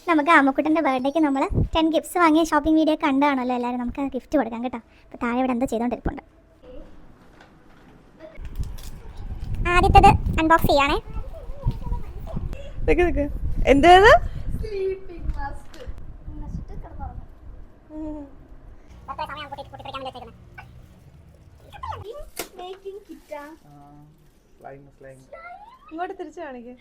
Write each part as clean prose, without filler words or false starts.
നമുക്ക് അമ്മക്കുട്ടൻ്റെ ബർത്ത്ഡേക്ക് നമ്മൾ 10 ഗിഫ്റ്റ്സ് വാങ്ങിയ ഷോപ്പിംഗ് വീഡിയോ കണ്ടാണല്ലോ എല്ലാവരും. നമുക്ക് ആ ഗിഫ്റ്റ് കൊടുക്കാം കേട്ടോ. അപ്പോൾ താഴെ ഇവിടെ എന്താ ചെയ്തുകൊണ്ടിരിപ്പുണ്ട്. ആദ്യത്തേത് അൺബോക്സ് ചെയ്യാണേ. എന്തേത് ഇങ്ങോട്ട് തിരിച്ചു കാണിക്കേ.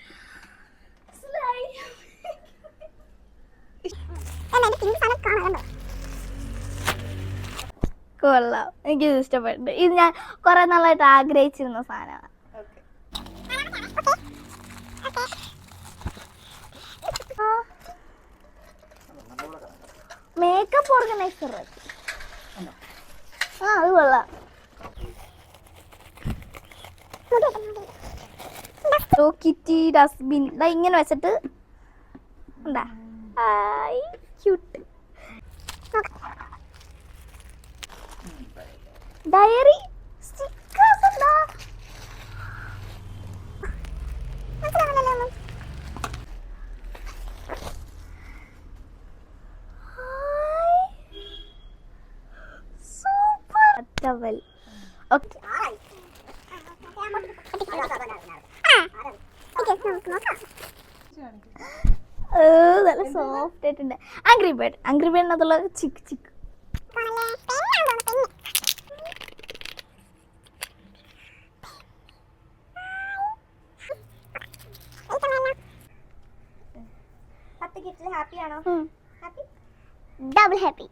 കൊള്ളാം, എനിക്കിത് ഇഷ്ടപ്പെട്ടു. ഇത് ഞാൻ കുറെ നാളായിട്ട് ആഗ്രഹിച്ചിരുന്ന സാധനമാണ്. Makeup organiser. ആ, അത് കൊള്ളാം. കിറ്റി ഡസ്റ്റ്ബിൻ ഇങ്ങനെ വെച്ചിട്ട് ഉണ്ടാ. ക്യൂട്ട് ഡയറി സ്റ്റിക്കേഴ്സ് ഉണ്ടാ. Super towel. ഓക്കേ, നല്ല സോഫ്റ്റ് ആയിട്ടുണ്ട്. ആംഗ്രി ബേർഡിനകത്തുള്ള ചിക്ക് ചിക്ക്. Double happy.